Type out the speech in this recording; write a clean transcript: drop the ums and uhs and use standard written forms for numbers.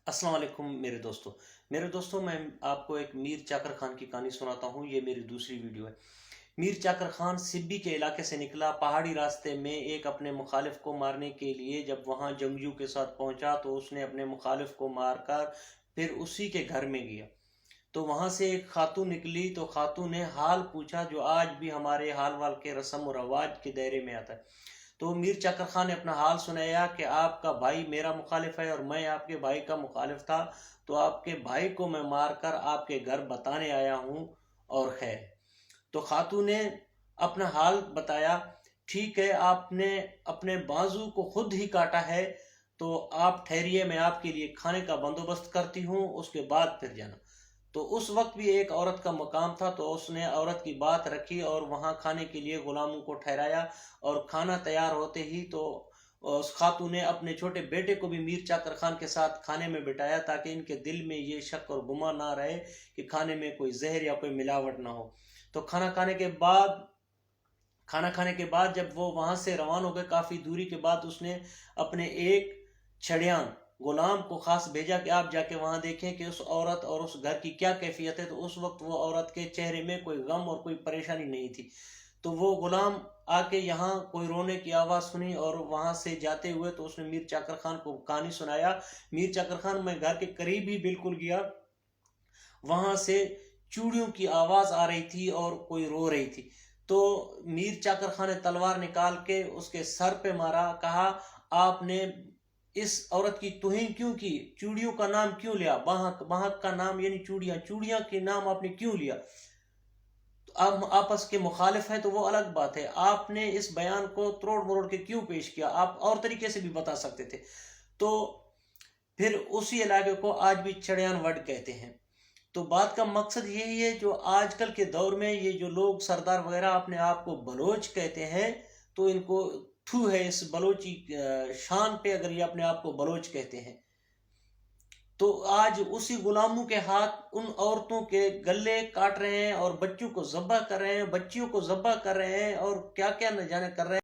अस्सलाम वालेकुम मेरे दोस्तों मैं आपको एक मीर चाकर खान की कहानी सुनाता हूँ। ये मेरी दूसरी वीडियो है। मीर चाकर खान सिब्बी के इलाके से निकला। पहाड़ी रास्ते में एक अपने मुखालिफ को मारने के लिए जब वहाँ जंगजू के साथ पहुंचा तो उसने अपने मुखालिफ को मारकर फिर उसी के घर में गया। तो वहां से एक खातून निकली तो खातून ने हाल पूछा, जो आज भी हमारे हाल वाल के रस्म और रवाज के दायरे में आता है। तो मीर चाकर खान ने अपना हाल सुनाया कि आपका भाई मेरा मुखालिफ है और मैं आपके भाई का मुखालिफ था, तो आपके भाई को मैं मारकर आपके घर बताने आया हूँ और खैर। तो खातून ने अपना हाल बताया। ठीक है, आपने अपने बाजू को खुद ही काटा है, तो आप ठहरिए, मैं आपके लिए खाने का बंदोबस्त करती हूँ, उसके बाद फिर जाना। तो उस वक्त भी एक औरत का मकाम था, तो उसने औरत की बात रखी और वहां खाने के लिए गुलामों को ठहराया। और खाना तैयार होते ही तो उस खातून ने अपने छोटे बेटे को भी मीर चाकर खान के साथ खाने में बिठाया, ताकि इनके दिल में ये शक और गुमान ना रहे कि खाने में कोई जहर या कोई मिलावट ना हो। तो खाना खाने के बाद जब वो वहां से रवाना हो गए, काफी दूरी के बाद उसने अपने एक छड़ियान गुलाम को खास भेजा कि आप जाके वहां देखें कि उस औरत और उस घर की क्या कैफियत है। तो उस वक्त वो औरत के चेहरे में कोई गम और कोई परेशानी नहीं थी। तो वो गुलाम आके यहाँ कोई रोने की आवाज सुनी और वहां से जाते हुए तो उसने मीर चाकर खान को कहानी सुनाया। मीर चाकर खान मैं घर के करीब ही बिल्कुल गया, वहां से चूड़ियों की आवाज आ रही थी और कोई रो रही थी। तो मीर चाकर खान ने तलवार निकाल के उसके सर पे मारा, कहा आपने इस औरत की तौहीन क्यों की, चूड़ियों का नाम क्यों लिया, बाहक बाहक का नाम यानी चूड़ियां, चूड़ियां के नाम आपने क्यों लिया। तो आप आपस के मुखालिफ हैं तो वो अलग बात है, आपने इस बयान को तोड़ मरोड़ के क्यों पेश किया, आप और तरीके से भी बता सकते थे। तो फिर उसी इलाके को आज भी चड़ियान वड कहते हैं। तो बात का मकसद यही है, जो आजकल के दौर में ये जो लोग सरदार वगैरह अपने आप को बलोच कहते हैं, तो इनको थू है इस बलोची शान पे, अगर ये अपने आप को बलोच कहते हैं। तो आज उसी गुलामों के हाथ उन औरतों के गले काट रहे हैं और बच्चों को ज़ब्ह कर रहे हैं, बच्चियों को ज़ब्ह कर रहे हैं और क्या क्या न जाने कर रहे हैं।